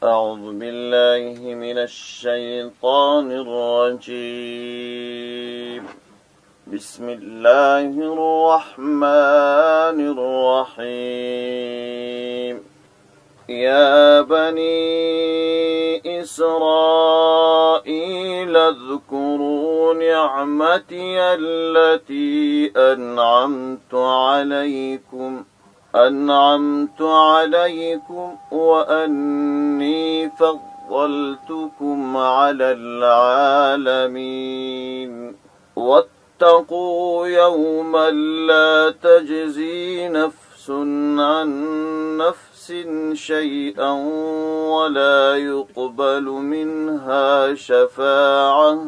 أعوذ بالله من الشيطان الرجيم بسم الله الرحمن الرحيم يا بني إسرائيل اذكروا نعمتي التي أنعمت عليكم وأني فضلتكم على العالمين واتقوا يوما لا تجزي نفس عن نفس شيئا ولا يقبل منها شفاعة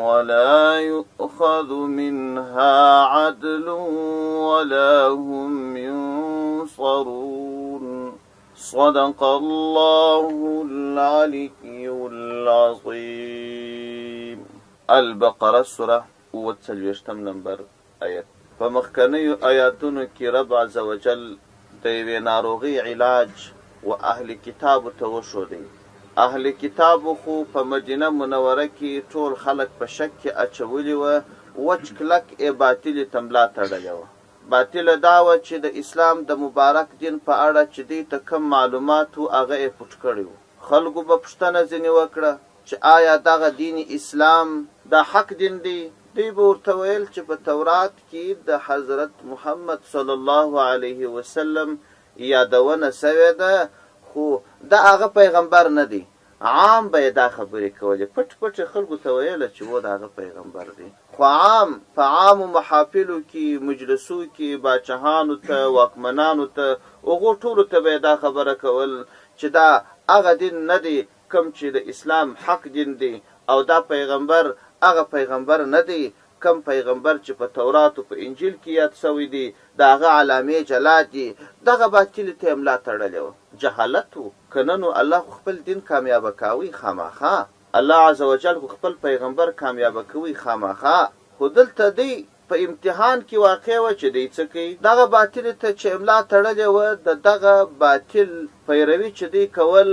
ولا يؤخذ منها عدل ولا هم ينصرون صدق الله العلي العظيم. البقره سوره 40 نمبر آیت. په مخکنیو آیاتونو کې رب عزوجل د یوې ناروغي علاج و اهل کتاب ته وښودی. اهل کتاب خو په مدینه منوره کې ټول خلک په شک کې اچولي وه، وچ کلک باطلې ته ملا تړلې وه. باطله دا وه چې د اسلام د مبارک دین په اړه چې دوی ته کم معلومات و هغه یې پټ کړي وو. خلکو به پوښتنه ځینې وکړه چې آیا دغه دین اسلام د حق دین دی؟ دوی به ورته ویل چې په تورات کې د حضرت محمد صلی الله علیه وسلم یادونه سوې ده، خو د هغه پیغمبر نه دی. عام به یې دا خبرې کولې، پټ پټ خلکو ته ویله چې و د هغه پیغمبر دی. خو عام په عامو محافلو کې، مجلسو کې، باچهانو ته، واکمنانو ته، هغو ټولو ته به یې دا خبره کول چې دا هغه دین نه دی کوم چې د اسلام حق دین دی، او دا پیغمبر هغه پیغمبر نه دی کم پیغمبر چې په تورات او په انجیل کې یاد شوی دی، د هغه علامې جلا دي. دغه باطلې ته یې ملا تړلې وه. جهالت و. که نه نو الله خو خپل دین کامیابه کوي خامخا. الله عزوجل خو خپل پیغمبر کامیابه کوي خامخا. خو دلته دی په امتحان کې واقع وه چې دی څه کوي؟ دغه باطلې ته چې ملا تړلې وه، د دغه باطل پیروي چې دی کول،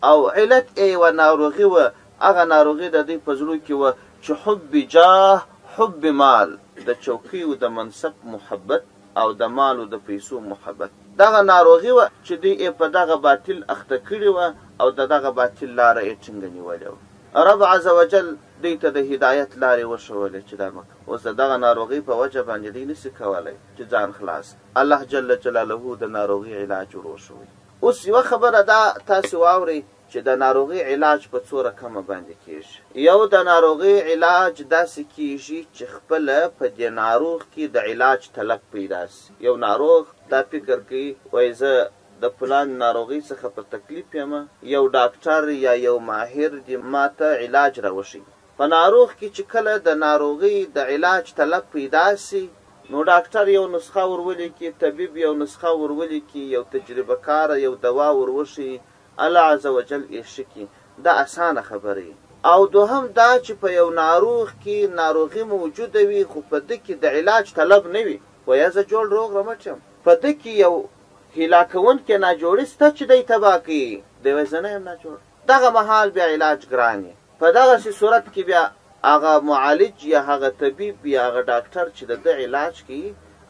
او علت یې یوه ناروغي وه. هغه ناروغي د دوی په زړو کې وه چې حب جاه، حب مال، د چوکۍ او د منصب محبت، او د مال او د پیسو محبت. دغه ناروغي وه چې دوی یې په دغه باطل اخته کړې وه، او د دغه باطل لاره یې ټینګه نیولې وه. رب عزوجل دوی ته د هدایت لارې وښولې چې دا مه کوه. اوس د دغه ناروغۍ په وجه باندې دوی نسي کولی چې ځان خلاص. الله جل جلاله د ناروغۍ علاج ور وښوی. اوس یوه خبره دا تاسې واورئ چې د ناروغي علاج په څو رقمه باندې کېږي. یو د ناروغي علاج داسې کېږي چې خپله په دې ناروغ کې د علاج طلب پیدا سي. یو ناروغ دا فکر کوي وایي زه د فلان ناروغۍ څخه په تکلیف یم، یو ډاکټر یا یو ماهر دې ماته علاج راوښي. په ناروغ کې چې کله د ناروغۍ د علاج طلب پیدا سي، نو ډاکټر یو نسخه ورولي، طبیب یو نسخه ورولي، یو تجربه کار یو دوا وروښي، الله عزوجل یې ښه کړي. دا اسانه خبره. او دوهم دا چې په یو ناروغ کې ناروغي موجوده وي، خو په ده کې د علاج طلب نه وي. وایه زه جوړ روغ رمټ یم، په ده کې یو هیلاکوونکی ناجوړي شته چې دی تباه کوي. دی وایي زه نه یم ناجوړ. دغه مهال بیا علاج ګران وي. په دغسې صورت کې بیا هغه معالج یا هغه طبیب یا هغه ډاکټر چې د ده علاج کوي،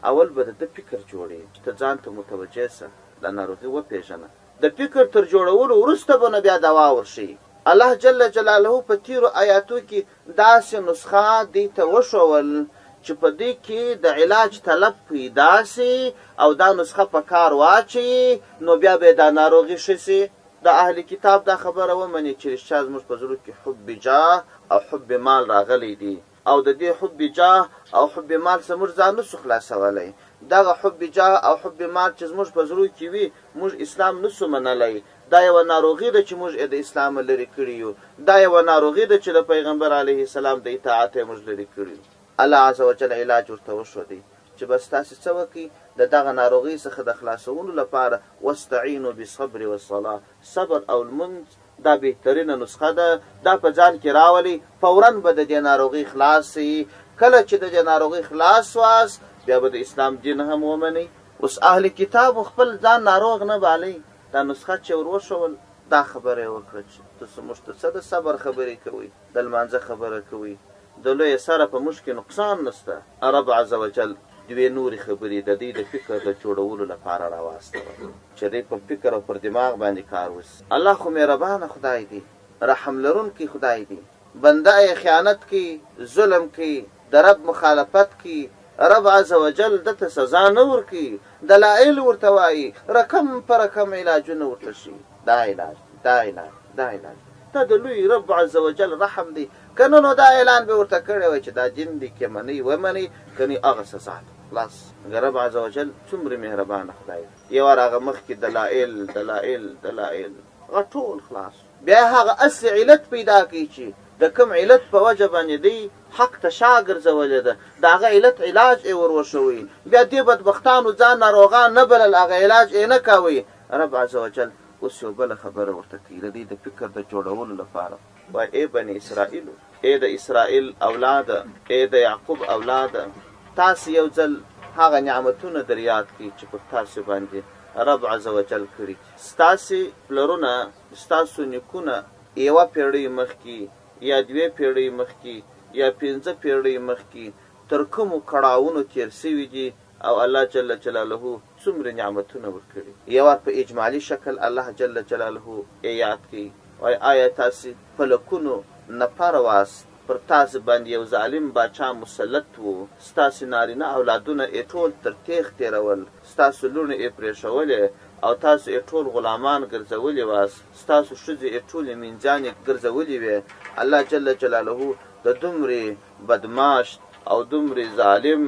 اول به د ده فکر جوړوي چې ته ځان ته متوجه سه، د ناروغي وپېژنه. د فکر تر جوړولو وروسته به نه بیا دوا ورښیي. الله جل جلاله په تیرو آیاتو کې داسې نسخه دې ته وښول چې په دې کې د علاج طلب پیدا سي، او دا نسخه په کار واچوي، نو بیا به دا ناروغي ښه سي. د اهل کتاب دا خبره ومني چې رښتیا زموږ په زړو کې حب جاه او حب مال راغلی دی، او د دې حب جاه او حب مال څخه موږ ځان نسو خلاصولی. دغه حب جاه او حب مال چې زموږ په زړو کې وي، موږ اسلام نسو منلی. دا یوه ناروغي ده چې موږ د اسلام لرې کړي یو. دا یوه ناروغي ده چې د پیغمبر علیه السلام د اطاعت یې موږ لرې کړي. الله عزوجل علاج ورته وښودی چې بس تاسې څه وکړئ د دغه ناروغۍ څخه د خلاصولو لپاره واستعینوا بالصبر والصلاة، صبر او لمونځ دا بهترینه نسخه ده. دا په ځان کې راولي، فوراً به د دې ناروغۍ خلاص شي. کله چې د دې ناروغۍ خلاص واست، بیا به د اسلام دین هم ومنئ. اوس اهل کتاب خپل ځان ناروغ نه بالئ، دا نسخه چې ور وښول دا خبره یې وکړه چې تاسو موږ ته څه د صبر خبرې کوئ، د لمانځه خبره کوئ، د لوی سره په موږ کې نقصان نشته. رب عز وجل دوې نورې خبرې د دې د فکر د جوړولو لپاره راواستول چې دی په فکر او پر دماغ باندې کار وسي. الله خو مهربانه خدای دی، رحم لرونکی خدای دی. بنده یې خیانت کوي، ظلم کوي، د رب مخالفت کوي، رب عز وجل دته سزا نه ورکوي، دلایل ورته وایي، رقم په رقم علاجونه ورته شي، دا علاج دا علاج دا علاج. دا د لوی رب عز وجل رحم دی. که نه نو دا اعلان به ورته کړی وای چې دا دین دی، که منئ ومنئ، که نه هغه سزا ده. خلاص رب عز وجل څومره مهربانه خدای دی. یو وار هغه مخکې دلایل دلایل دلایل هغه ټول خلاص، بیا هغه اصلي علت پیدا کوي چې د کوم علت په وجه باندې دی حق ته شا ګرځولې ده، د هغه علت علاج یې ور وښوي. بیا دې بدبختانو ځان ناروغان نه بلل، هغه علاج یې نه کوي. رب عز وجل اوس یو بله خبره ورته کوي د دې د فکر د جوړولو لپاره. وایي ای بني اسرائیلو، ای د اسرائیل اولاده، ای د یعقوب اولاده، تاسو یو ځل هغه نعمتونه در یاد کړئ چې پر تاسو باندې رب عز وجل کړي. ستاسې پلرونه، ستاسو نیکونه یوه پیړۍ مخکې یا دوې پیړۍ مخکې یا 5 پیړۍ مخکې تر کومو کړاوونو تیر سوي دي او الله جل جلاله څومره نعمتونه ورکړي. یوه په اجمالي شکل الله جل جلاله یاد کړي. وایي آیا تاسې په لکونو نفر واست، پر تاسو باندې یو ظالم باچا مسلط و، ستاسې نارینه اولادونه یې ټول تر تیغ تېرول، ستاسو لوڼې یې پرېښولې او تاسو یې ټول غلامان ګرځولي واست، ستاسو ښځې یې ټولې مینځانې ګرځولې وې. الله جل جلاله د دومرې بدماش او دومرې ظالم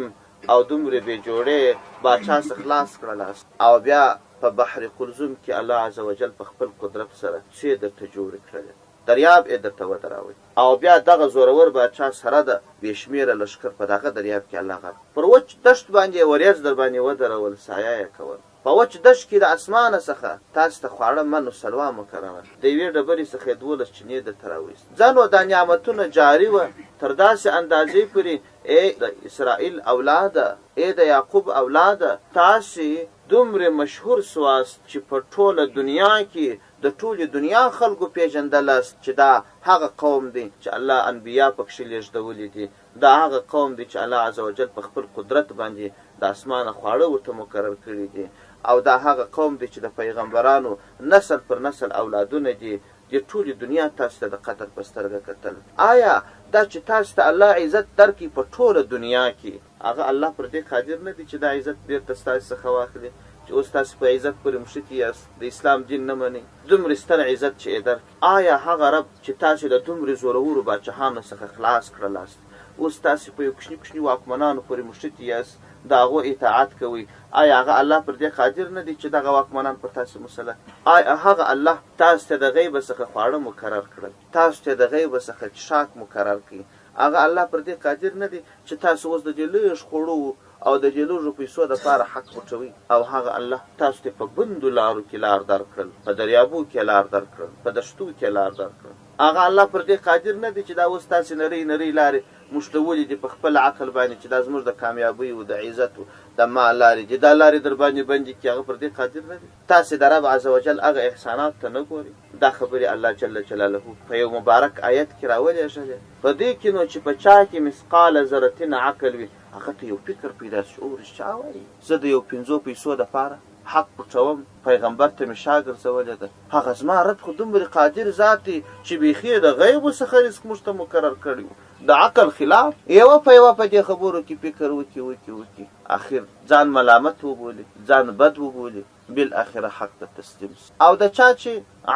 او دومرې بې جوړې باچا څخه خلاص کړلاست، او بیا په بحر قلزم کې الله عز وجل په خپل قدرت سره څه درته جوړې کړلې، دریاب یې درته ودراوی، او بیا دغه زورور باچا سره د بې شمېره لښکر په دغه دریاب کې الله غرق پر وچ دشت باندې وریځ در باندې ودرول، سایه یې کول. په وچ دشت کې د اسمانه څخه تاسو ته خواړه من و سلوا مکرمه د یوې ډبرې څخه 12 چینې درته راویست. ځنو دا نعمتونه جاري وه تر داسې اندازې پورې. ای د اسرائیل اولاده، ای د یعقوب اولاده، تاسې دومره مشهور سواست چې په ټوله دنیا کې د ټولې دنیا خلکو پیژندلاست چې دا هغه قوم دی چې الله انبیا پکښې لېږدولي دي، دا هغه قوم دی چې الله عز وجل په خپل قدرت باندې د اسمانه خواړه ورته مقرر کړي دي، او دا هغه قوم دی چې د پیغمبرانو نسل پر نسل اولادونه دي. د ټولې دنیا تاسو ته د قدر په سترګه کتل. آیا دا چې تاسو ته الله عزت درکړي په ټوله دنیا کې، هغه الله پر دې قادر نه دی چې دا عزت بېرته ستاسو څخه واخلي چې اوس تاسو په عزت پورې مښتي یاست، د اسلام دین نه منئ، دومره ستر عزت چې یې درکړي؟ آیا هغه رب چې تاسو د دومرې زورورو باچاهانو څخه خلاص کړلاست، اوس تاسو په یو کوچني کوچني واکمنانو پورې مښتي یاست، د هغو اطاعت کوئ؟ آیا هغه الله پر دې قادر نه دی چې دغه واکمنان پر تاسو مسلط؟ آیا هغه الله تاسو ته د غیبه څخه خواړه مقرر کړل، تاسو ته د غیبه څخه څښاک مقرر کړي؟ هغه الله پر دې قادر نه دی چې تاسو اوس د دې لږ خوړو او د دې لږو پیسو دپاره حق پټوئ؟ او هغه الله تاسو ته په بندو لارو کې لار درکړل، په دریابو کې لار درکړل، په دشتو کې لار درکړل. هغه الله پر دې قادر نه دی چې دا اوس تاسې نرۍ نرۍ لارې موږ دي په خپل عقل باندې چې دا زموږ د کامیابۍ او د عزت او د مال لارې دي، دا لارې در باندې بندي کړي؟ هغه پر دې قادر نه دی. تاسې د رب عز وجل هغه احسانات ته نه ګورئ؟ دا خبرې الله جل جلاله په یو مبارک آیت کې راولېږلې. په دې کې نو چې په چا کې مثقال ذرة عقل وي، هغه ته یو فکر پیدا شي، او چا وایي زه د یو 5 پیسو دپاره حق پټوم، پیغمبر ته مې شا ګرځولې ده. هغه زما رب خو دومره قادر ذات دی چې بیخي د غیبو څخه رزق موږ ته مقرر کړی و. د عقل خلاف یوه په یوه په دې خبرو کې فکر وکړي، اخر ځان ملامت وبولي، ځان بد وبولي، بالاخره حق ته تسلیم سي. او د چا چې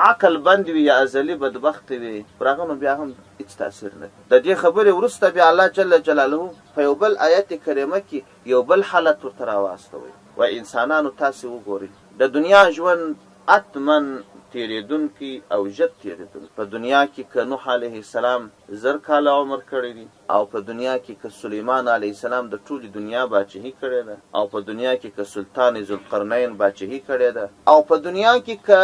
عقل بند وي یا ازلي بدبخت وي، پر هغه نو بیا هم هېڅ تاثیر نه کوي. د دې خبرې وروسته بیا الله جل جلاله په یو بل آیت کریمه کې یو بل حالت ورته راواستوي. و انسانانو تاسې وګورئ، د دنیا ژوند اتمن تیریدونکی او ژر تیریدونکی. په دنیا کې که نوح علیه السلام 1000 کاله عمر کړی دی، او په دنیا کې که سلیمان علیه السلام د ټولې دنیا باچهي کړې ده، او په دنیا کې که سلطان ذوالقرنین باچهي کړې ده، او په دنیا کې که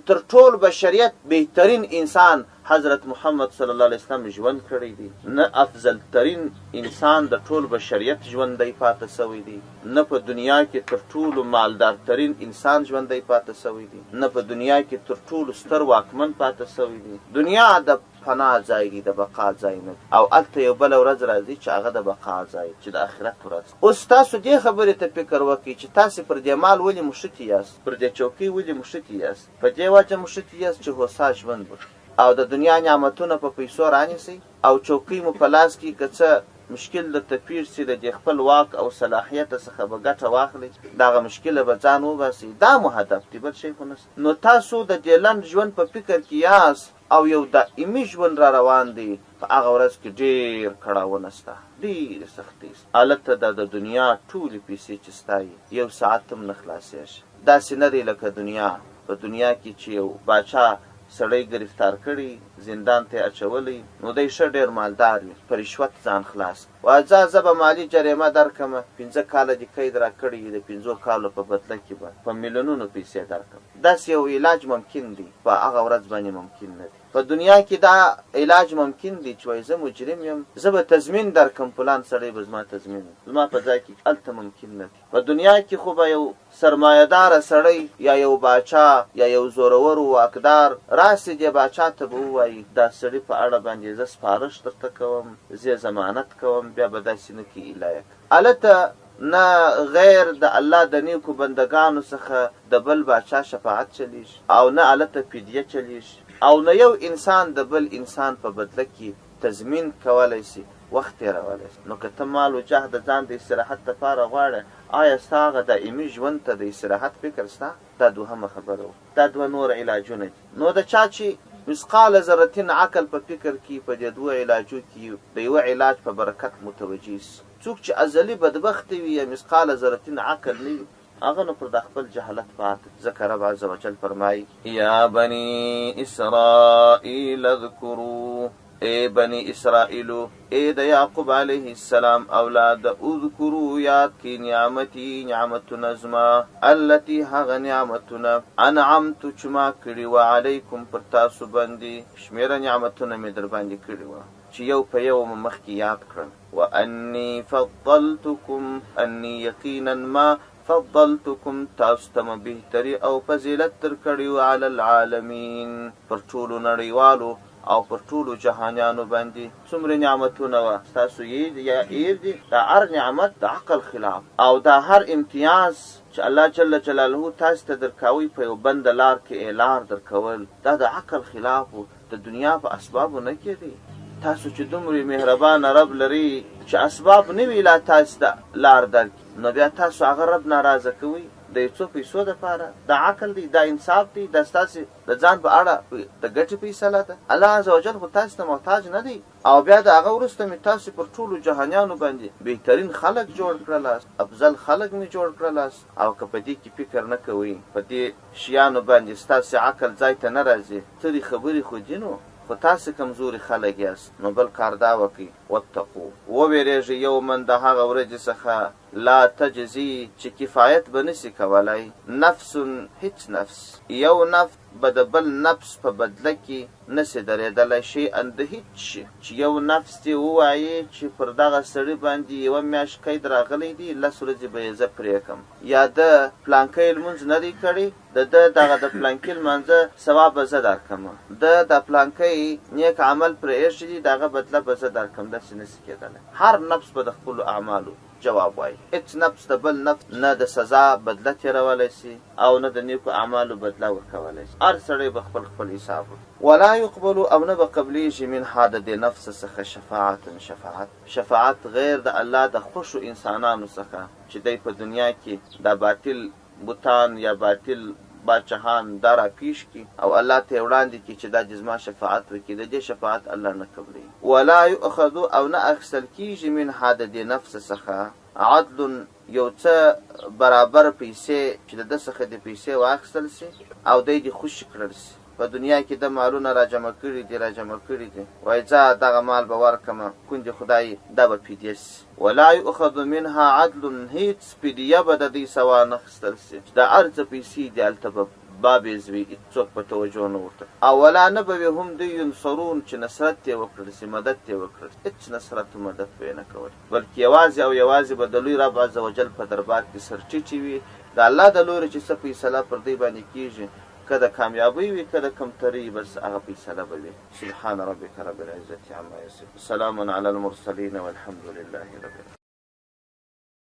تر ټول بشریت بهترین انسان حضرت محمد صلی الله علیه وسلم ژوند کړی دی، نه افضل ترین انسان د ټول بشریت ژوندی پاتې سوی دی، نه په دنیا کې تر ټولو مالدار ترین انسان ژوندی پاتې سوی دی، نه په دنیا کې تر ټولو ستر واکمن پاتې سوی دی. دنیا د فنا ځای دی، د بقا ځای نه، او هلته یو بله ورځ راځي چې هغه د بقا ځای، چې د آخرت ورځ. اوس تاسو دې خبرې ته فکر وکړئ چې تاسې پر دې مال ولې مشتي یاست، پر دې چوکۍ ولې مشتي یاست؟ په دې وجه مشتي یاست چې هوسا ژوند وکړئ او د دنیا نعمتونه په پیسو رانیسئ، او چوکۍ مو په لاس کې که څه مشکل درته پېښ سي، د دې خپل واک او صلاحیت څخه به ګټه واخلئ، دغه مشکله به ځان وباسئ. دا مو هدف دی، بل شی خو نشته. نو تاسو د دې لنډ ژوند په فکر کې یاست او یو دائمي ژوند را روان دی. په هغه ورځ کې ډېر کړاوونه سته، ډېرې سختۍ سته. هلته د دنیا ټولې پیسې چې ستا یو ساعت هم نه خلاصېږي. داسې نه دی لکه دنیا. په دنیا کې چې یو باچا سړی گرفتار کړي، زندان ته اچولی، نو دی ښه ډېر مالدار وي، په رشوت ځان خلاص. وایي زه به مالي جریمه درکړم، 5 کاله دې قید را کړي، د 5 کالو په بدله کې به په میلیونونو پیسې درکړم. داسې یو علاج ممکن دی، په هغه ورځ باندې ممکن نه دی. په دنیا کې دا علاج ممکن دی چې وایي زه مجرم یم، زه به تضمین درکړم، فلان سړی به زما تضمین زما په ځای کې. هلته ممکن نه دی. په دنیا کې خو به یو سرمایه‌داره سړی یا یو باچا یا یو زورور واکدار راسي، دې باچا ته به ووایي دا سړي په اړه باندې زه سپارښت درته کوم، زه ضمانت کوم، بیا به داسې نه کي الهیک. هلته نه غیر د الله د نیکو بندګانو څخه د بل باچا شفاعت چلیږي، او نه هلته فدیه چلیږي، او نه یو انسان د بل انسان په بدله کې تضمین کولی سي، وخت تېرولی سي. نو که ته مال و جاه د ځان د استراحت دپاره غواړې، آیا ستا هغه دائمي ژوند ته د استراحت فکر سته؟ دا دوهمه خبره وه. دا 2 نور علاجونه دي. نو د چا چې مثقال ذرتین عقل په فکر کې په دې 2 علاجو کې د یوه علاج په برکت متوجه سي. څوک چې ازلي بدبخت وي یا مثقال ذرتین عقل نه وي، هغه نو پر د خپل جهالت پاتې. ځکه رب عز وجل فرمایي یا بني اسرائیل اذکروا، ای بنی اسرائیلو، ای د یعقوب علیه السلام اولاد، اذکرو یاد کی نعمتی، نعمتونه زما، التي هغه نعمتونه انعمتو چې ما کړي و علیکم پر تاسو باندې، شمیره نعمتونه مې در باندې کړي وه چې یو په یو مو مخکې یاد کړم. وانی فضلتکم، انی یقینا ما فضلتکم، تاسو ته مې بهتري او فضیلت در کړي و علی العالمین، پر ټولو نړیوالو او پر ټولو جهانیانو باندې. څومره نعمتونه وه ستاسو یې یا ایر دي. دا هر نعمت د عقل خلاف، او دا هر امتیاز چې الله جل جلاله تاسو ته درکوي په یو بنده لار کې لار درکول، دا د عقل خلاف و. د دنیا په اسبابو نه کېدی. تاسو چې دومره مهربانه رب لري چې اسباب نه وي لا تاسو ته لار درکړي، نو بیا تاسو هغه رب ناراضه کوئ د یو څو پیسو دپاره. دا عقل دی، دا انصاف دی، دا ستاسې د ځان په اړه د ګټې فیصله ده. الله عز وجل خو تاسو ته محتاج نه دی. او بیا د هغه وروسته مې تاسو پر ټولو جهانیانو باندې بهترین خلک جوړ کړلاست، افضل خلک مې جوړ کړلاست. او که په دې کې فکر نه کوئ، په دې شیانو باندې ستاسې عقل ځای ته نه راځي، ترې خبرې خو دي، نو خو تاسې کمزوري خلک یاست. نو بل کار دا وکړئ، واتقو، وویرېږئ یومن د هغه ورځې څخه لا تجزي چې کفایت به نسي کولی، نفس هیڅ نفس، یو نفس به د بل نفس په بدله کې نسي درېدلی، شیئا د هیڅ شي. چې یو نفس دې ووایي چې پر دغه سړي باندې 1 میاشت قید راغلی دی، 10 ورځې به یې زه پرېږدم، یا د پلانکی لمونځ نه دی کړی، د دغه د پلانکي لمانځه ثواب به زه درکړم، د پلانکی نیک عمل پرې ایښی دی، د هغه بدله به زه درکړم. داسې نسي کېدلی. هر نفس به د خپلو اعمالو جواب وایي. هیڅ نفس د بل نفس نه د سزا بدله تېرولی سي او نه د نیکو اعمالو بدله ورکولی سي. هر سړی به خپل حساب وکړي. ولا يقبل، او نه به قبلیږي منها د دې نفس څخه شفاعت غیر د الله د خوښو انسانانو څخه چې دی په دنیا کې دا باطل بوتان یا باطل باچهان دا را پیش کی او الله ته وړاندې کی چې دا جزما شفاعت وکړي، د دې شفاعت الله نه قبلوي. ولا يؤخذ، او نه اخیستل کیږي من هذا د نفس څخه عدل یو څه برابر پیسې چې د ده څخه د پیسې واخیستل سي او دی دې خوشي کړل سي. په دنیا کې د مالونه راجمع کړي دي وایي ځه دغه مال به ورکړمه کندې خدای دا به فدیه سي. ولا یؤخذ منها عدل، هیڅ فدیه به د دوی سوا نه اخیستل سي. د هر څه پیسې دي هلته به بابیز وي، څوک په توجه نه ورته. او ولا نه به وي هم دوی ینصرون چې نصرت یې وکړل سي، مدد یې وکړل. هېڅ نصرت و مدد به یې نه کول، بلکې یوازې او یوازې به د لوی رب عز وجل په دربار کې سرچیټې وي د الله د لورې چې څه فیصله پر دوی باندې کېږي، که د کامیابۍ وي که د کمترۍ، بس هغه فیصله به وي. سبحان ربک رب العزة عما یصفون، سلام علی المرسلین والحمد لله رب العالمین.